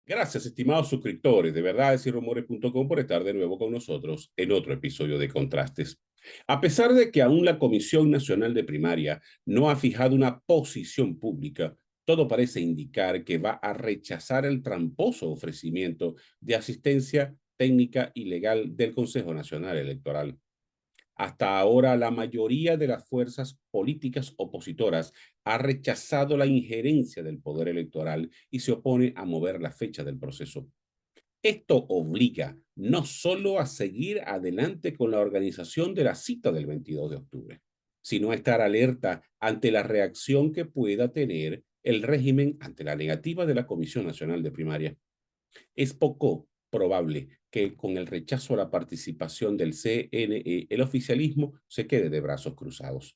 Gracias, estimados suscriptores de verdadesyrumores.com por estar de nuevo con nosotros en otro episodio de Contrastes. A pesar de que aún la Comisión Nacional de Primaria no ha fijado una posición pública, todo parece indicar que va a rechazar el tramposo ofrecimiento de asistencia técnica y legal del Consejo Nacional Electoral. Hasta ahora, la mayoría de las fuerzas políticas opositoras ha rechazado la injerencia del poder electoral y se opone a mover la fecha del proceso. Esto obliga no solo a seguir adelante con la organización de la cita del 22 de octubre, sino a estar alerta ante la reacción que pueda tener el régimen ante la negativa de la Comisión Nacional de Primaria. Es poco probable que con el rechazo a la participación del CNE, el oficialismo se quede de brazos cruzados.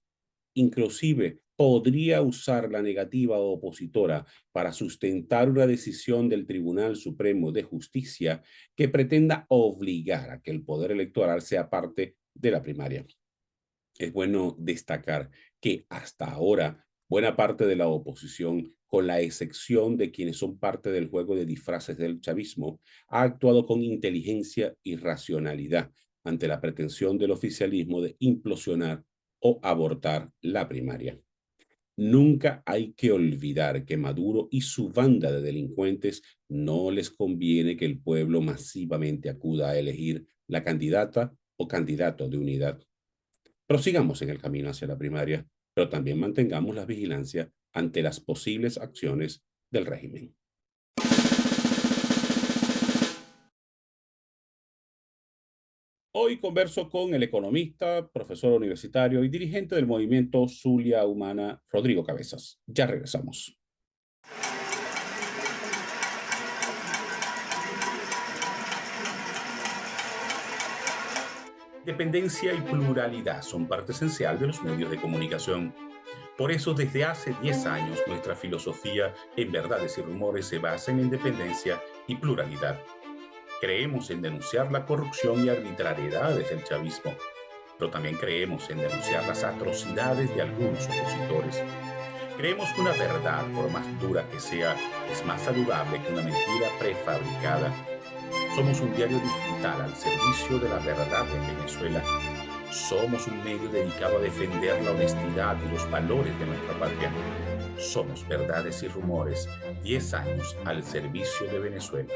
Inclusive podría usar la negativa opositora para sustentar una decisión del Tribunal Supremo de Justicia que pretenda obligar a que el poder electoral sea parte de la primaria. Es bueno destacar que hasta ahora buena parte de la oposición, con la excepción de quienes son parte del juego de disfraces del chavismo, ha actuado con inteligencia y racionalidad ante la pretensión del oficialismo de implosionar o abortar la primaria. Nunca hay que olvidar que Maduro y su banda de delincuentes no les conviene que el pueblo masivamente acuda a elegir la candidata o candidato de unidad. Prosigamos en el camino hacia la primaria, pero también mantengamos la vigilancia ante las posibles acciones del régimen. Hoy converso con el economista, profesor universitario y dirigente del movimiento Zulia Humana, Rodrigo Cabezas. Ya regresamos. Dependencia y pluralidad son parte esencial de los medios de comunicación. Por eso, desde hace 10 años, nuestra filosofía en Verdades y Rumores se basa en independencia y pluralidad. Creemos en denunciar la corrupción y arbitrariedades del chavismo, pero también creemos en denunciar las atrocidades de algunos opositores. Creemos que una verdad, por más dura que sea, es más saludable que una mentira prefabricada. Somos un diario digital al servicio de la verdad en Venezuela. Somos un medio dedicado a defender la honestidad y los valores de nuestra patria. Somos Verdades y Rumores, 10 años al servicio de Venezuela.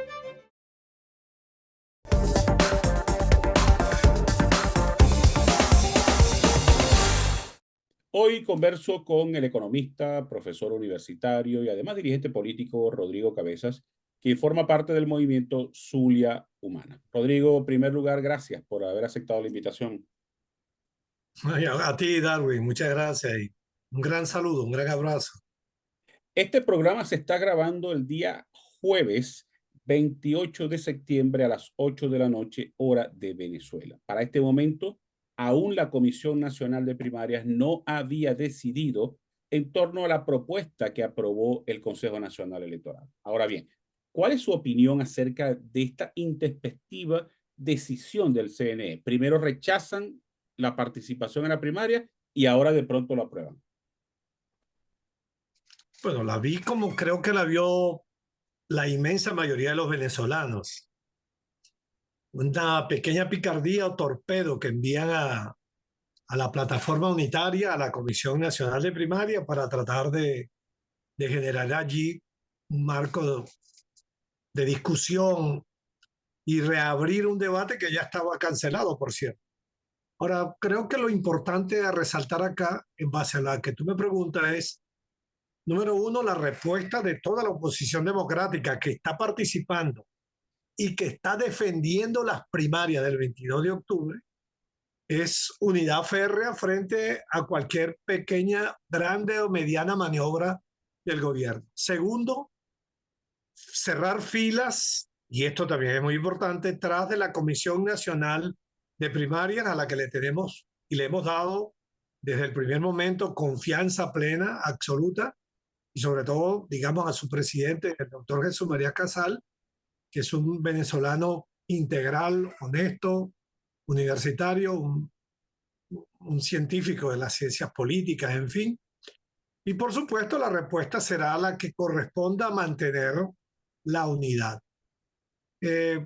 Hoy converso con el economista, profesor universitario y además dirigente político Rodrigo Cabezas, que forma parte del movimiento Zulia Humana. Rodrigo, en primer lugar, gracias por haber aceptado la invitación. Ay, a ti, Darwin, muchas gracias y un gran saludo, un gran abrazo. Este programa se está grabando el día jueves 28 de septiembre a las 8 de la noche, hora de Venezuela. Para este momento, aún la Comisión Nacional de Primarias no había decidido en torno a la propuesta que aprobó el Consejo Nacional Electoral. Ahora bien, ¿cuál es su opinión acerca de esta intempestiva decisión del CNE? Primero rechazan la participación en la primaria y ahora de pronto lo aprueban. Bueno, la vi como creo que la vio la inmensa mayoría de los venezolanos. Una pequeña picardía o torpedo que envían a la plataforma unitaria, a la Comisión Nacional de Primaria, para tratar de generar allí un marco de discusión y reabrir un debate que ya estaba cancelado, por cierto. Ahora, creo que lo importante a resaltar acá, en base a la que tú me preguntas, es número uno, la respuesta de toda la oposición democrática que está participando y que está defendiendo las primarias del 22 de octubre es unidad férrea frente a cualquier pequeña, grande o mediana maniobra del gobierno. Segundo, cerrar filas, y esto también es muy importante, tras de la Comisión Nacional de Primarias a la que le tenemos y le hemos dado desde el primer momento confianza plena, absoluta, y sobre todo, digamos, a su presidente, el doctor Jesús María Casal, que es un venezolano integral, honesto, universitario, un científico de las ciencias políticas, en fin. Y por supuesto, la respuesta será la que corresponda a mantener la unidad. Eh,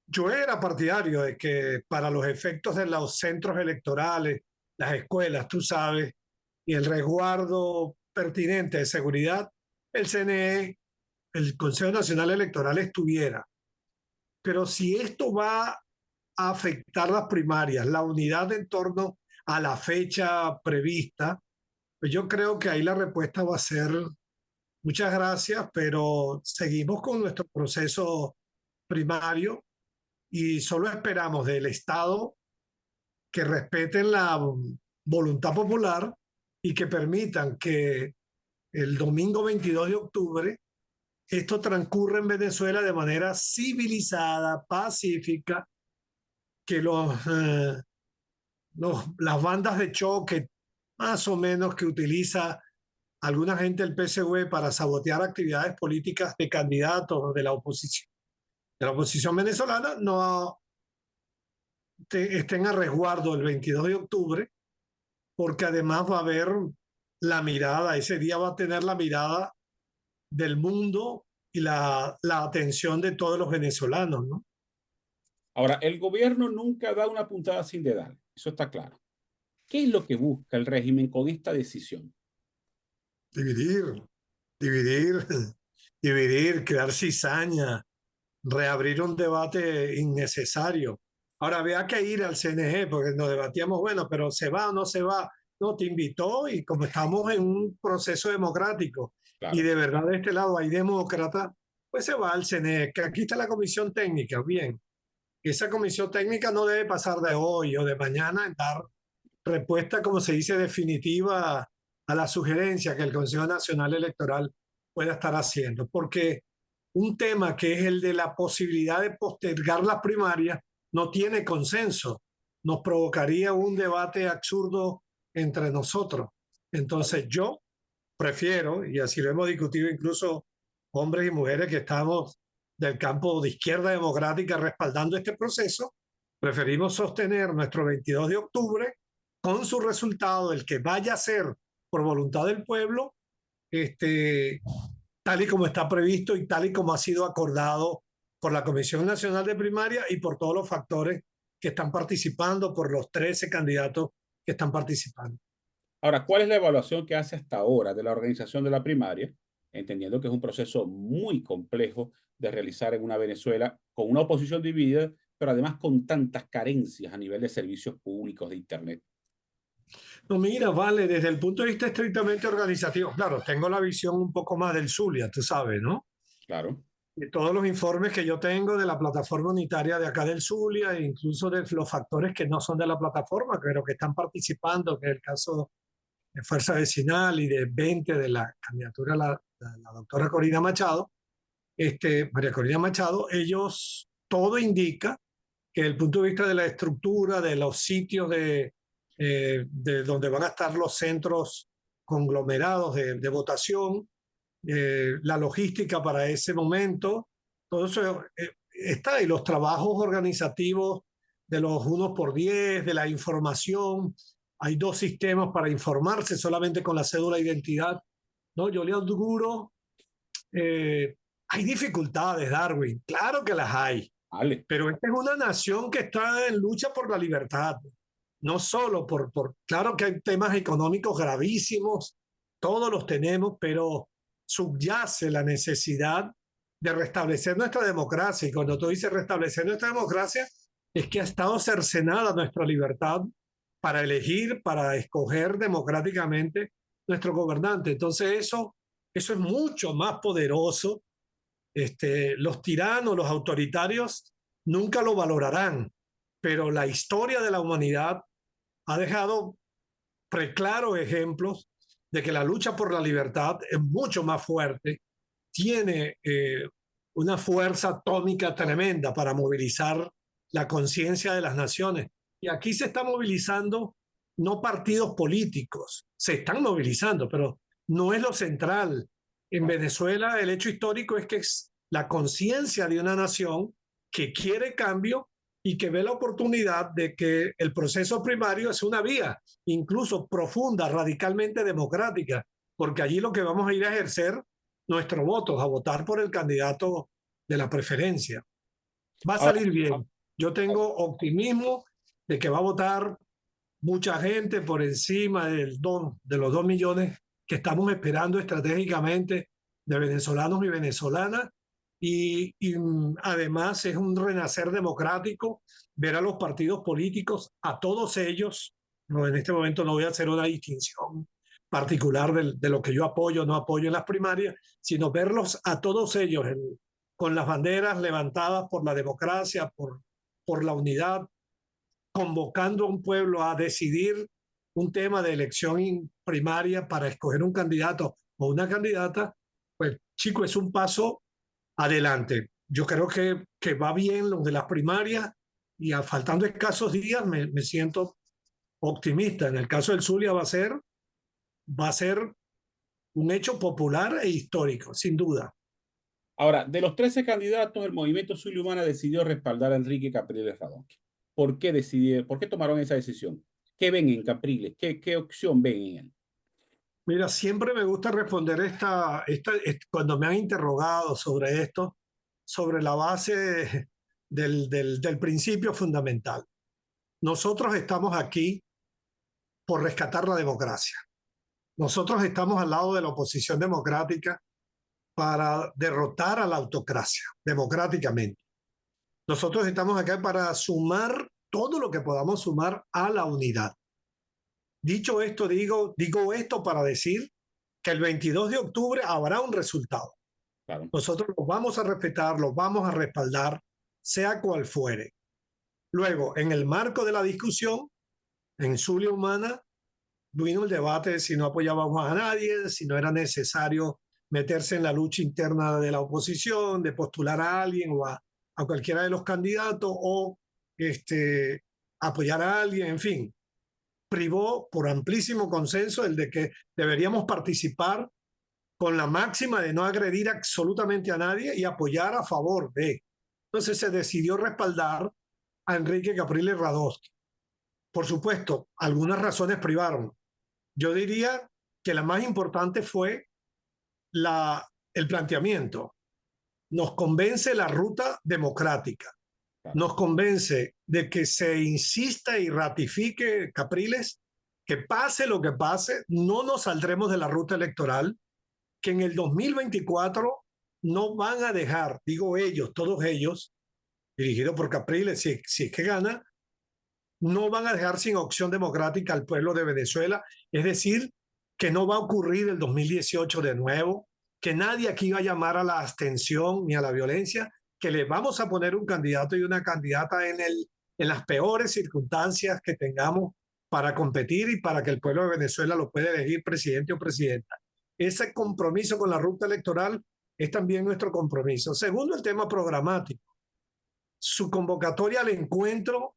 yo era partidario de que para los efectos de los centros electorales, las escuelas, tú sabes, y el resguardo pertinente de seguridad, el CNE, el Consejo Nacional Electoral estuviera. Pero si esto va a afectar las primarias, la unidad en torno a la fecha prevista, pues yo creo que ahí la respuesta va a ser muchas gracias, pero seguimos con nuestro proceso primario y solo esperamos del Estado que respeten la voluntad popular y que permitan que el domingo 22 de octubre esto transcurra en Venezuela de manera civilizada, pacífica, que las bandas de choque, más o menos que utiliza alguna gente del PSV para sabotear actividades políticas de candidatos de la oposición venezolana, no estén a resguardo el 22 de octubre, porque además va a haber la mirada, ese día va a tener la mirada del mundo y la atención de todos los venezolanos, ¿no? Ahora, el gobierno nunca da una puntada sin dedal, eso está claro. ¿Qué es lo que busca el régimen con esta decisión? Dividir, dividir, dividir, crear cizaña, reabrir un debate innecesario. Ahora había que ir al CNE porque nos debatíamos, bueno, pero ¿se va o no se va? No, te invitó y como estamos en un proceso democrático y Claro. de verdad de este lado hay demócratas, pues se va al CNE, que aquí está la comisión técnica, bien. Esa comisión técnica no debe pasar de hoy o de mañana en dar respuesta, como se dice, definitiva a la sugerencia que el Consejo Nacional Electoral pueda estar haciendo, porque un tema que es el de la posibilidad de postergar las primarias no tiene consenso, nos provocaría un debate absurdo entre nosotros. Entonces yo prefiero, y así lo hemos discutido incluso hombres y mujeres que estamos del campo de izquierda democrática respaldando este proceso, preferimos sostener nuestro 22 de octubre con su resultado, el que vaya a ser por voluntad del pueblo, este, tal y como está previsto y tal y como ha sido acordado por la Comisión Nacional de Primaria y por todos los factores que están participando, por los 13 candidatos que están participando. Ahora, ¿cuál es la evaluación que hace hasta ahora de la organización de la primaria? Entendiendo que es un proceso muy complejo de realizar en una Venezuela con una oposición dividida, pero además con tantas carencias a nivel de servicios públicos de Internet. No, mira, vale, desde el punto de vista estrictamente organizativo, claro, tengo la visión un poco más del Zulia, tú sabes, ¿no? Claro, De todos los informes que yo tengo de la plataforma unitaria de acá del Zulia, e incluso de los factores que no son de la plataforma, pero que están participando, que es el caso de Fuerza Vecinal y de 20 de la candidatura de la doctora Corina Machado, María Corina Machado, ellos, todo indica que desde el punto de vista de la estructura, de los sitios de donde van a estar los centros conglomerados de votación, la logística para ese momento, todo eso está, y los trabajos organizativos de los 1 por 10, de la información. Hay 2 sistemas para informarse solamente con la cédula de identidad, ¿no? Yo le auguro, hay dificultades, Darwin, claro que las hay, vale. pero esta es una nación que está en lucha por la libertad, no solo claro que hay temas económicos gravísimos, todos los tenemos, pero subyace la necesidad de restablecer nuestra democracia. Y cuando tú dices restablecer nuestra democracia, es que ha estado cercenada nuestra libertad para elegir, para escoger democráticamente nuestro gobernante. Entonces eso es mucho más poderoso. Los tiranos, los autoritarios, nunca lo valorarán, pero la historia de la humanidad ha dejado preclaros ejemplos de que la lucha por la libertad es mucho más fuerte, tiene una fuerza atómica tremenda para movilizar la conciencia de las naciones. Y aquí se está movilizando no partidos políticos, se están movilizando, pero no es lo central. En Vale. Venezuela el hecho histórico es que es la conciencia de una nación que quiere cambio y que ve la oportunidad de que el proceso primario es una vía, incluso profunda, radicalmente democrática, porque allí lo que vamos a ir a ejercer nuestros votos a votar por el candidato de la preferencia. Va a Ahora, salir bien. Yo tengo optimismo de que va a votar mucha gente por encima de los 2 millones que estamos esperando estratégicamente de venezolanos y venezolanas. Además es un renacer democrático ver a los partidos políticos, a todos ellos, no, en este momento no voy a hacer una distinción particular de lo que yo apoyo o no apoyo en las primarias, sino verlos a todos ellos con las banderas levantadas por la democracia, por la unidad, convocando a un pueblo a decidir un tema de elección primaria para escoger un candidato o una candidata, pues chico, es un paso adelante. Yo creo que va bien lo de las primarias y faltando escasos días me siento optimista. En el caso del Zulia va a ser un hecho popular e histórico, sin duda. ahora, de los 13 candidatos, el Movimiento Zulia Humana decidió respaldar a Enrique Capriles Radonqui. ¿Por qué tomaron esa decisión? ¿Qué ven en Capriles? ¿Qué opción ven en él? Mira, siempre me gusta responder cuando me han interrogado sobre esto, sobre la base del principio fundamental. Nosotros estamos aquí por rescatar la democracia. Nosotros estamos al lado de la oposición democrática para derrotar a la autocracia democráticamente. Nosotros estamos acá para sumar todo lo que podamos sumar a la unidad. Dicho esto, digo esto para decir que el 22 de octubre habrá un resultado. Claro. Nosotros los vamos a respetar, los vamos a respaldar, sea cual fuere. Luego, en el marco de la discusión, en Zulia Humana, vino el debate de si no apoyábamos a nadie, si no era necesario meterse en la lucha interna de la oposición, de postular a alguien o a cualquiera de los candidatos o apoyar a alguien, en fin. Privó por amplísimo consenso el de que deberíamos participar con la máxima de no agredir absolutamente a nadie y apoyar a favor de. Entonces se decidió respaldar a Enrique Capriles Radonqui. Por supuesto, algunas razones privaron. Yo diría que la más importante fue el planteamiento. Nos convence la ruta democrática. Claro. Nos convence de que se insista y ratifique Capriles, que pase lo que pase, no nos saldremos de la ruta electoral, que en el 2024 no van a dejar, digo ellos, todos ellos, dirigidos por Capriles, si es que gana, no van a dejar sin opción democrática al pueblo de Venezuela. Es decir, que no va a ocurrir el 2018 de nuevo, que nadie aquí va a llamar a la abstención ni a la violencia, que le vamos a poner un candidato y una candidata en las peores circunstancias que tengamos para competir y para que el pueblo de Venezuela lo pueda elegir presidente o presidenta. Ese compromiso con la ruta electoral es también nuestro compromiso. Segundo, el tema programático. Su convocatoria al encuentro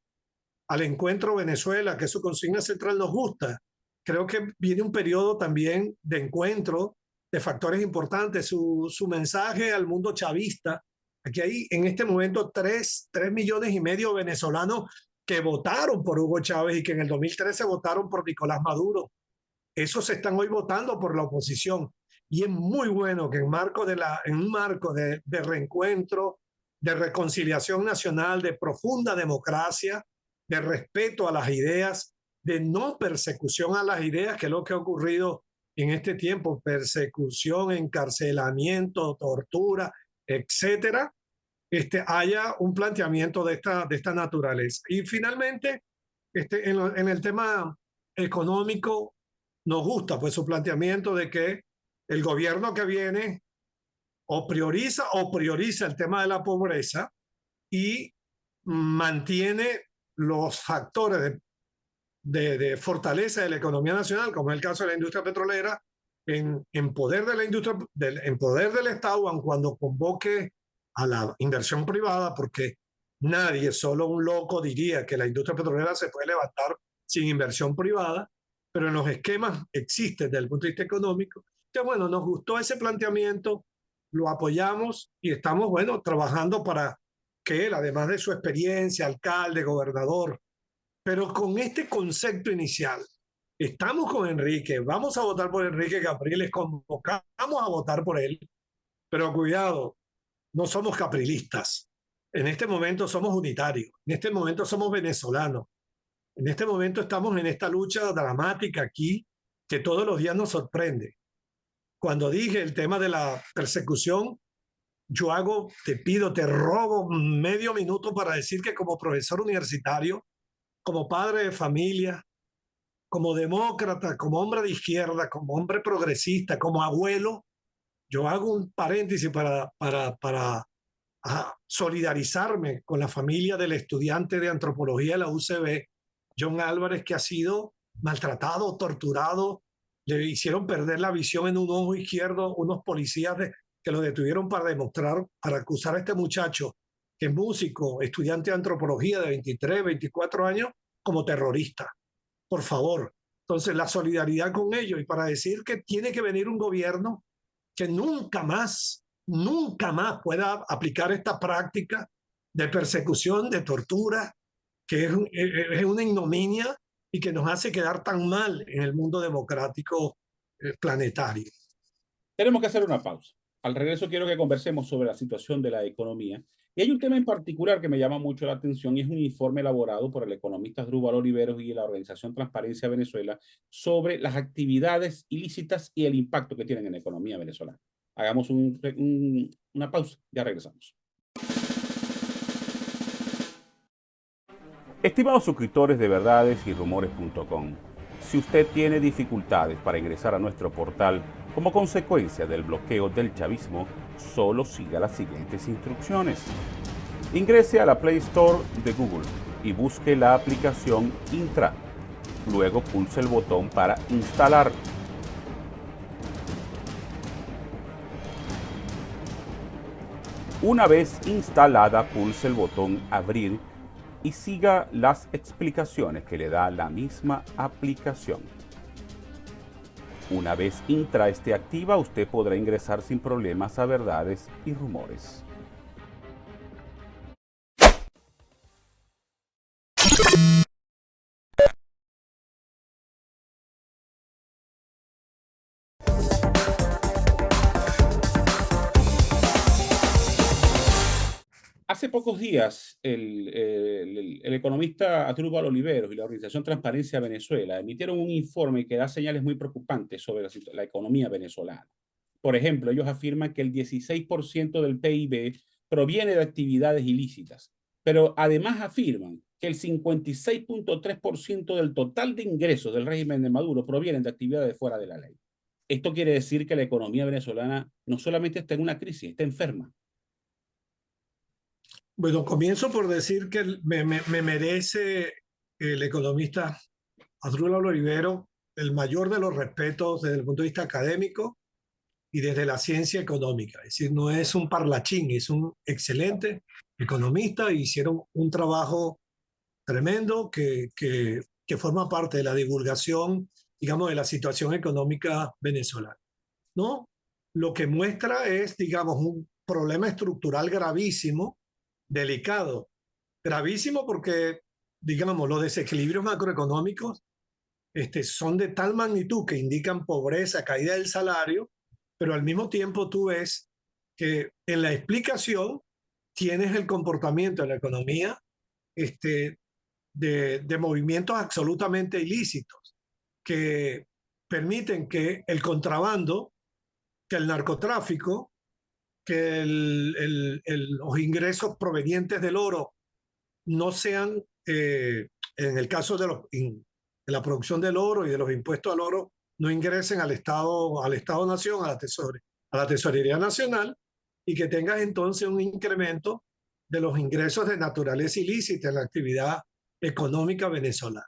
Venezuela, que su consigna central nos gusta. Creo que viene un periodo también de encuentro de factores importantes. Su mensaje al mundo chavista. Aquí hay en este momento 3,5 millones de venezolanos que votaron por Hugo Chávez y que en el 2013 votaron por Nicolás Maduro. Esos están hoy votando por la oposición. Y es muy bueno que en un marco de reencuentro, de reconciliación nacional, de profunda democracia, de respeto a las ideas, de no persecución a las ideas, que es lo que ha ocurrido en este tiempo, persecución, encarcelamiento, tortura, etcétera, haya un planteamiento de esta naturaleza. Y finalmente, en el tema económico, nos gusta pues su planteamiento de que el gobierno que viene o prioriza el tema de la pobreza y mantiene los factores de fortaleza de la economía nacional, como es el caso de la industria petrolera, en poder de la industria, en poder del Estado, aun cuando convoque a la inversión privada, porque nadie, solo un loco, diría que la industria petrolera se puede levantar sin inversión privada, pero en los esquemas existe desde el punto de vista económico. Entonces, bueno, nos gustó ese planteamiento, lo apoyamos y estamos, bueno, trabajando para que él, además de su experiencia, alcalde, gobernador, pero con este concepto inicial, estamos con Enrique, vamos a votar por Enrique Capriles, convocamos a votar por él, Pero cuidado, no somos caprilistas. En este momento somos unitarios. En este momento somos venezolanos. En este momento estamos en esta lucha dramática aquí que todos los días nos sorprende. Cuando dije el tema de la persecución, te pido, te robo medio minuto para decir que como profesor universitario, como padre de familia, como demócrata, como hombre de izquierda, como hombre progresista, como abuelo, yo hago un paréntesis para solidarizarme con la familia del estudiante de antropología de la UCB, John Álvarez, que ha sido maltratado, torturado, le hicieron perder la visión en un ojo izquierdo unos policías que lo detuvieron para demostrar, para acusar a este muchacho, que es músico, estudiante de antropología de 23, 24 años, como terrorista. Por favor. Entonces, la solidaridad con ellos y para decir que tiene que venir un gobierno que nunca más pueda aplicar esta práctica de persecución, de tortura, que es una ignominia y que nos hace quedar tan mal en el mundo democrático planetario. Tenemos que hacer una pausa. Al regreso quiero que conversemos sobre la situación de la economía. Y hay un tema en particular que me llama mucho la atención y es un informe elaborado por el economista Asdrúbal Oliveros y la organización Transparencia Venezuela sobre las actividades ilícitas y el impacto que tienen en la economía venezolana. Hagamos una pausa, ya regresamos. Estimados suscriptores de verdades y rumores.com, si usted tiene dificultades para ingresar a nuestro portal como consecuencia del bloqueo del chavismo, solo siga las siguientes instrucciones. Ingrese a la Play Store de Google y busque la aplicación Intra. Luego pulse el botón para instalar. Una vez instalada, pulse el botón Abrir y siga las explicaciones que le da la misma aplicación. Una vez Intra esté activa, usted podrá ingresar sin problemas a verdades y rumores. Hace pocos días, el economista Asdrúbal Oliveros y la organización Transparencia Venezuela emitieron un informe que da señales muy preocupantes sobre la economía venezolana. Por ejemplo, ellos afirman que el 16% del PIB proviene de actividades ilícitas, pero además afirman que el 56.3% del total de ingresos del régimen de Maduro provienen de actividades fuera de la ley. Esto quiere decir que la economía venezolana no solamente está en una crisis, está enferma. Bueno, comienzo por decir que me merece el economista Asdrúbal Olivero el mayor de los respetos desde el punto de vista académico y desde la ciencia económica. Es decir, no es un parlachín, es un excelente economista y hicieron un trabajo tremendo que forma parte de la divulgación, digamos, de la situación económica venezolana. ¿No? Lo que muestra es, digamos, un problema estructural gravísimo, delicado, gravísimo porque, digamos, los desequilibrios macroeconómicos son de tal magnitud que indican pobreza, caída del salario, pero al mismo tiempo tú ves que en la explicación tienes el comportamiento de la economía de movimientos absolutamente ilícitos que permiten que el contrabando, que el narcotráfico, que los ingresos provenientes del oro no sean, en el caso de la producción del oro y de los impuestos al oro, no ingresen al Estado-Nación, a la Tesorería Nacional, y que tengas entonces un incremento de los ingresos de naturaleza ilícita en la actividad económica venezolana.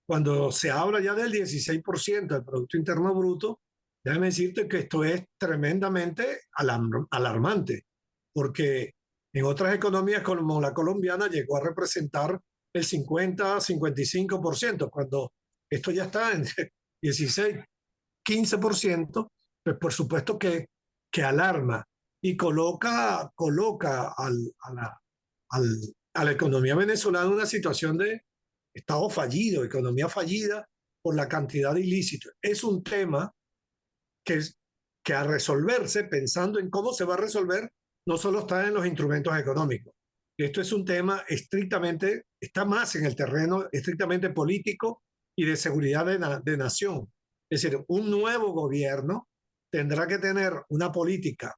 Cuando se habla ya del 16% del Producto Interno Bruto, déjame decirte que esto es tremendamente alarmante, porque en otras economías como la colombiana llegó a representar el 50-55%, cuando esto ya está en 16-15%, pues por supuesto que alarma y coloca a la economía venezolana en una situación de Estado fallido, economía fallida por la cantidad de ilícitos. Es un tema que que a resolverse, pensando en cómo se va a resolver, no solo está en los instrumentos económicos. Esto es un tema estrictamente, está más en el terreno estrictamente político y de seguridad de nación. Es decir, un nuevo gobierno tendrá que tener una política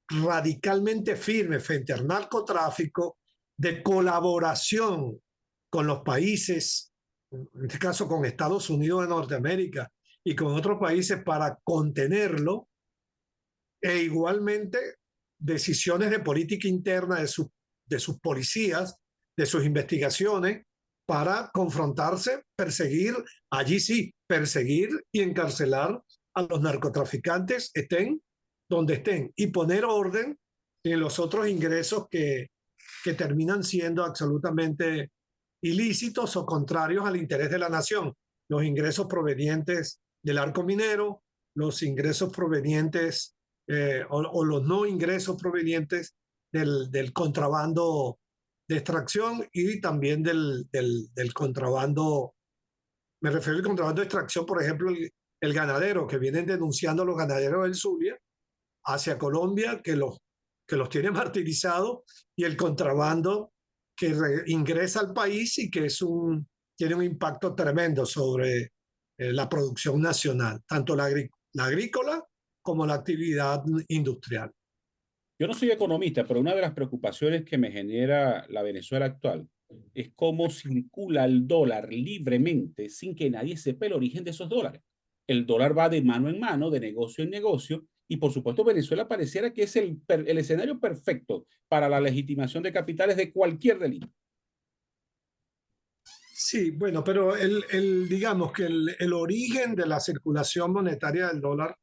radicalmente firme frente al narcotráfico, de colaboración con los países, en este caso con Estados Unidos de Norteamérica y con otros países para contenerlo, e igualmente decisiones de política interna de sus policías, de sus investigaciones, para confrontarse, perseguir, allí sí, perseguir y encarcelar a los narcotraficantes, estén donde estén, y poner orden en los otros ingresos que terminan siendo absolutamente ilícitos o contrarios al interés de la nación. Los ingresos provenientes del arco minero, los ingresos provenientes o los no ingresos provenientes del contrabando de extracción y también del contrabando, me refiero al contrabando de extracción, por ejemplo, el ganadero, que vienen denunciando los ganaderos del Zulia hacia Colombia, que los tiene martirizados, y el contrabando que ingresa al país y que tiene un impacto tremendo sobre la producción nacional, tanto la agrícola como la actividad industrial. Yo no soy economista, pero una de las preocupaciones que me genera la Venezuela actual es cómo circula el dólar libremente sin que nadie sepa el origen de esos dólares. El dólar va de mano en mano, de negocio en negocio, y por supuesto Venezuela pareciera que es el escenario perfecto para la legitimación de capitales de cualquier delito. Sí, bueno, pero digamos que el origen de la circulación monetaria del dólar,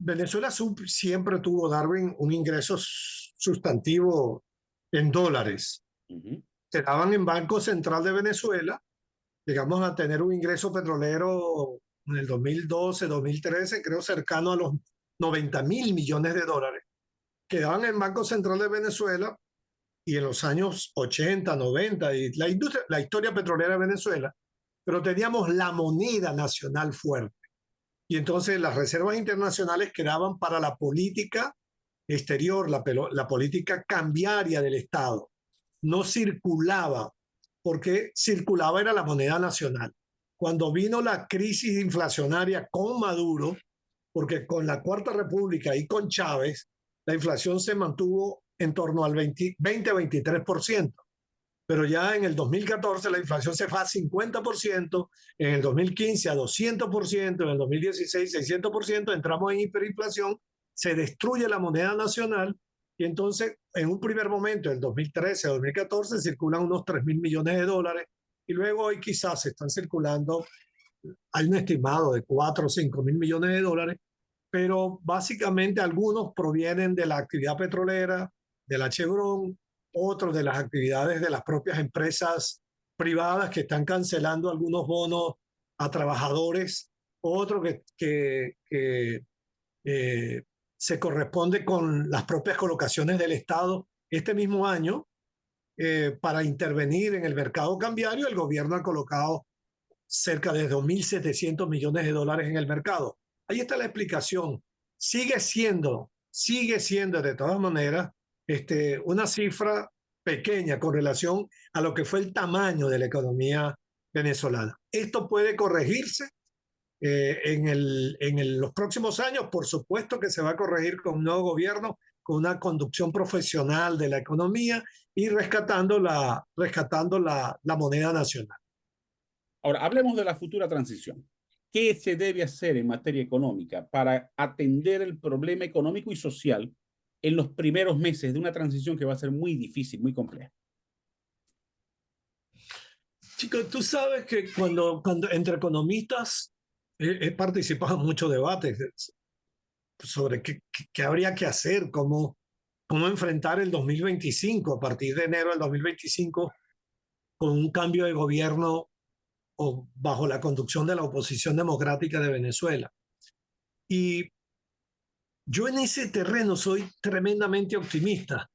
Venezuela siempre tuvo, Darwin, un ingreso sustantivo en dólares. Uh -huh. Se daban en Banco Central de Venezuela, llegamos a tener un ingreso petrolero en el 2012, 2013, creo cercano a los 90.000 millones de dólares, quedaban en Banco Central de Venezuela, y en los años 80, 90, y la historia petrolera de Venezuela, pero teníamos la moneda nacional fuerte. Y entonces las reservas internacionales quedaban para la política exterior, la política cambiaria del Estado. No circulaba, porque circulaba era la moneda nacional. Cuando vino la crisis inflacionaria con Maduro, porque con la Cuarta República y con Chávez, la inflación se mantuvo en torno al 20-23%. Pero ya en el 2014 la inflación se fue a 50%, en el 2015 a 200%, en el 2016 600%, entramos en hiperinflación, se destruye la moneda nacional y entonces en un primer momento, en 2013 a 2014, circulan unos 3.000 millones de dólares y luego hoy quizás están circulando, hay un estimado de 4 o 5.000 millones de dólares, pero básicamente algunos provienen de la actividad petrolera, de la Chevron, otros de las actividades de las propias empresas privadas que están cancelando algunos bonos a trabajadores, otro que se corresponde con las propias colocaciones del Estado. Este mismo año, para intervenir en el mercado cambiario, el gobierno ha colocado cerca de 2.700 millones de dólares en el mercado. Ahí está la explicación. Sigue siendo de todas maneras una cifra pequeña con relación a lo que fue el tamaño de la economía venezolana. Esto puede corregirse los próximos años. Por supuesto que se va a corregir con un nuevo gobierno, con una conducción profesional de la economía y rescatando la moneda nacional. Ahora, hablemos de la futura transición. ¿Qué se debe hacer en materia económica para atender el problema económico y social en los primeros meses de una transición que va a ser muy difícil, muy compleja? Chicos, tú sabes que cuando entre economistas he participado en muchos debates sobre qué habría que hacer, cómo enfrentar el 2025, a partir de enero del 2025, con un cambio de gobierno o bajo la conducción de la oposición democrática de Venezuela. Y yo en ese terreno soy tremendamente optimista.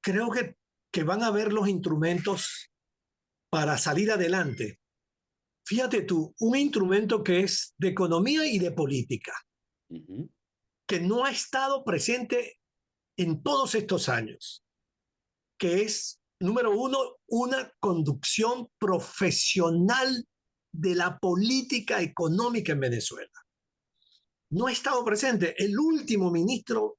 Creo que van a haber los instrumentos para salir adelante. Fíjate tú, un instrumento que es de economía y de política. Ujú. que no ha estado presente en todos estos años, que es, número uno, una conducción profesional de la política económica en Venezuela. No ha estado presente. El último ministro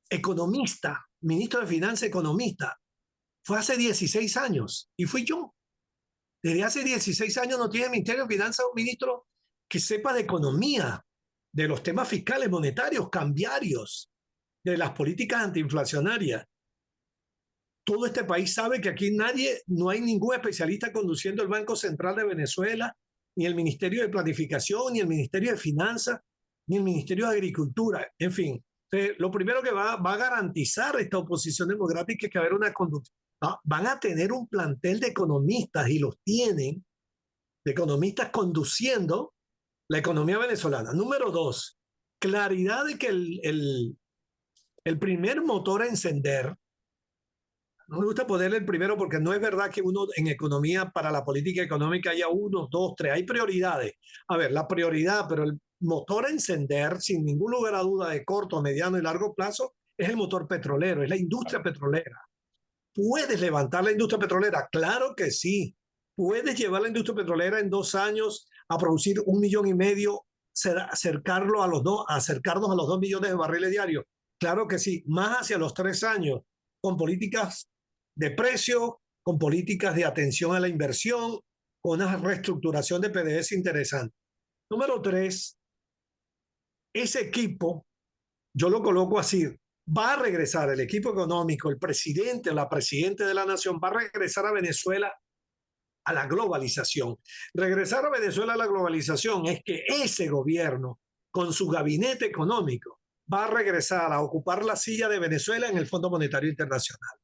economista, ministro de Finanzas economista, fue hace 16 años y fui yo. Desde hace 16 años no tiene el Ministerio de Finanzas un ministro que sepa de economía, de los temas fiscales, monetarios, cambiarios, de las políticas antiinflacionarias. Todo este país sabe que aquí nadie, no hay ningún especialista conduciendo el Banco Central de Venezuela, ni el Ministerio de Planificación, ni el Ministerio de Finanzas, ni el Ministerio de Agricultura. En fin, lo primero que va a garantizar esta oposición democrática es que va a haber una conducción. Van a tener un plantel de economistas, y los tienen, de economistas conduciendo la economía venezolana. Número dos, claridad de que el primer motor a encender, no me gusta ponerle el primero porque no es verdad que uno en economía, para la política económica, haya uno, dos, tres, hay prioridades. A ver, la prioridad, pero el motor a encender, sin ningún lugar a duda, de corto, mediano y largo plazo, es el motor petrolero, es la industria petrolera. ¿Puedes levantar la industria petrolera? Claro que sí. ¿Puedes llevar la industria petrolera en 2 años a producir 1,5 millones, acercarnos a los 2 millones de barriles diarios? Claro que sí. Más hacia los 3 años, con políticas de precio, con políticas de atención a la inversión, con una reestructuración de PDVSA interesante. Número tres, ese equipo, yo lo coloco así, va a regresar el equipo económico, el presidente o la presidenta de la nación, va a regresar a Venezuela a la globalización. Regresar a Venezuela a la globalización es que ese gobierno, con su gabinete económico, va a regresar a ocupar la silla de Venezuela en el Fondo Monetario Internacional.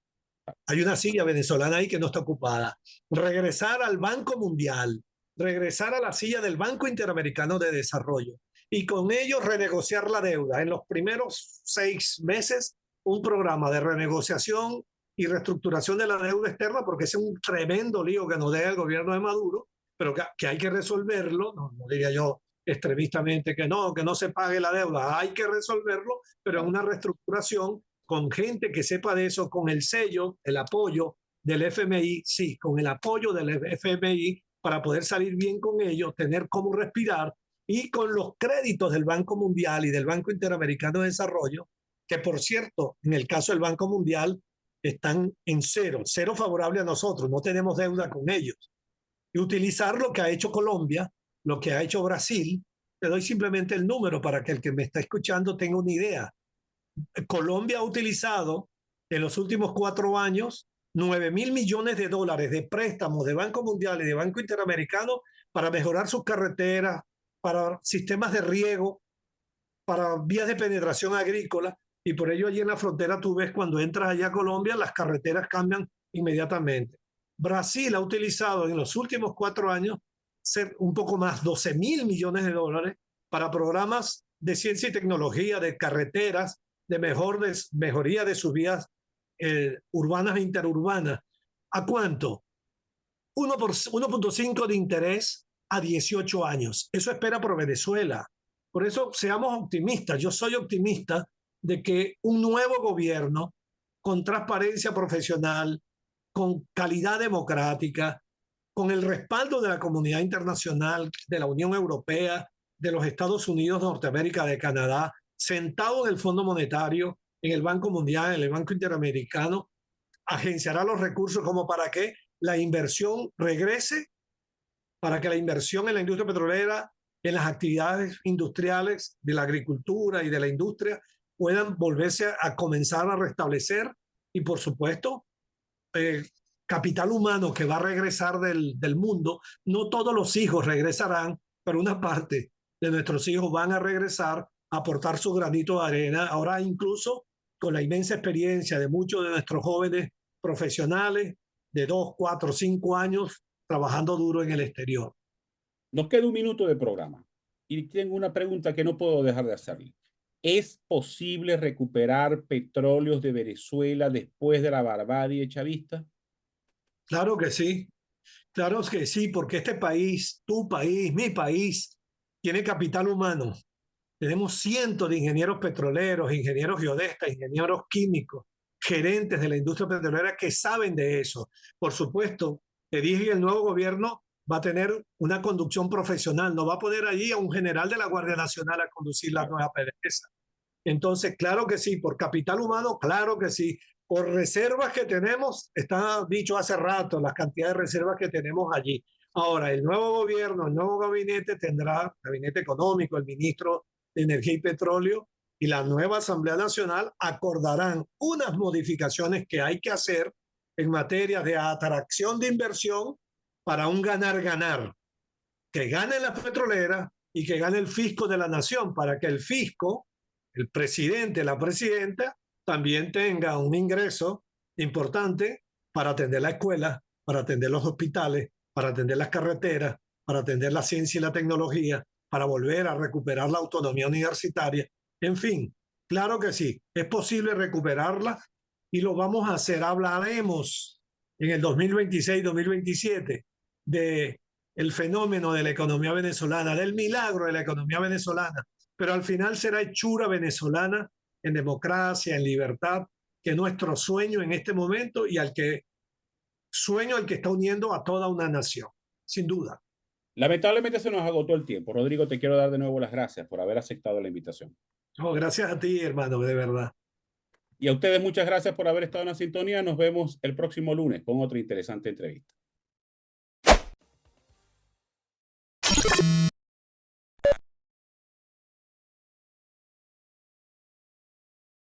Hay una silla venezolana ahí que no está ocupada. Regresar al Banco Mundial, regresar a la silla del Banco Interamericano de Desarrollo y con ello renegociar la deuda. En los primeros 6 meses, un programa de renegociación y reestructuración de la deuda externa, porque es un tremendo lío que nos deja el gobierno de Maduro, pero que hay que resolverlo. No diría yo extremistamente que no se pague la deuda, hay que resolverlo, pero en una reestructuración con gente que sepa de eso, con el sello, el apoyo del FMI, sí, con el apoyo del FMI para poder salir bien con ellos, tener cómo respirar, y con los créditos del Banco Mundial y del Banco Interamericano de Desarrollo, que por cierto, en el caso del Banco Mundial, están en cero, cero favorable a nosotros, no tenemos deuda con ellos. Y utilizar lo que ha hecho Colombia, lo que ha hecho Brasil. Te doy simplemente el número para que el que me está escuchando tenga una idea. Colombia ha utilizado en los últimos 4 años 9.000 millones de dólares de préstamos de Banco Mundial y de Banco Interamericano para mejorar sus carreteras, para sistemas de riego, para vías de penetración agrícola. Y por ello allí en la frontera tú ves, cuando entras allá a Colombia, las carreteras cambian inmediatamente. Brasil ha utilizado en los últimos 4 años un poco más, 12.000 millones de dólares para programas de ciencia y tecnología, de carreteras, de mejoría de sus vías urbanas e interurbanas. ¿A cuánto? 1,5 de interés a 18 años. Eso espera por Venezuela. Por eso seamos optimistas. Yo soy optimista de que un nuevo gobierno con transparencia profesional, con calidad democrática, con el respaldo de la comunidad internacional, de la Unión Europea, de los Estados Unidos, Norteamérica, de Canadá, sentado en el Fondo Monetario, en el Banco Mundial, en el Banco Interamericano, agenciará los recursos como para que la inversión regrese, para que la inversión en la industria petrolera, en las actividades industriales de la agricultura y de la industria puedan volverse a comenzar a restablecer, y por supuesto eh, capital humano que va a regresar del mundo. No todos los hijos regresarán, pero una parte de nuestros hijos van a regresar a aportar su granito de arena. Ahora incluso con la inmensa experiencia de muchos de nuestros jóvenes profesionales de 2, 4, 5 años trabajando duro en el exterior. Nos queda un minuto de programa y tengo una pregunta que no puedo dejar de hacerle. ¿Es posible recuperar petróleos de Venezuela después de la barbarie chavista? Claro que sí, porque este país, tu país, mi país, tiene capital humano, Tenemos cientos de ingenieros petroleros, ingenieros geodestas, ingenieros químicos, gerentes de la industria petrolera que saben de eso. Por supuesto, te dije que el nuevo gobierno va a tener una conducción profesional, no va a poner allí a un general de la Guardia Nacional a conducir la nueva PDVSA. Entonces, claro que sí, por capital humano, claro que sí. Por reservas que tenemos, está dicho hace rato, las cantidades de reservas que tenemos allí. Ahora, el nuevo gobierno, el nuevo gabinete tendrá, gabinete económico, el ministro de Energía y Petróleo y la nueva Asamblea Nacional acordarán unas modificaciones que hay que hacer en materia de atracción de inversión para un ganar-ganar, que gane la petrolera y que gane el fisco de la nación, para que el fisco, el presidente, la presidenta, también tenga un ingreso importante para atender la escuela, para atender los hospitales, para atender las carreteras, para atender la ciencia y la tecnología, para volver a recuperar la autonomía universitaria. En fin, claro que sí, es posible recuperarla y lo vamos a hacer. Hablaremos en el 2026-2027 de el fenómeno de la economía venezolana, del milagro de la economía venezolana, pero al final será hechura venezolana en democracia, en libertad, que es nuestro sueño en este momento y al que sueño al que está uniendo a toda una nación, sin duda. Lamentablemente se nos agotó el tiempo. Rodrigo, te quiero dar de nuevo las gracias por haber aceptado la invitación. Oh, gracias a ti, hermano, de verdad. Y a ustedes muchas gracias por haber estado en la sintonía. Nos vemos el próximo lunes con otra interesante entrevista.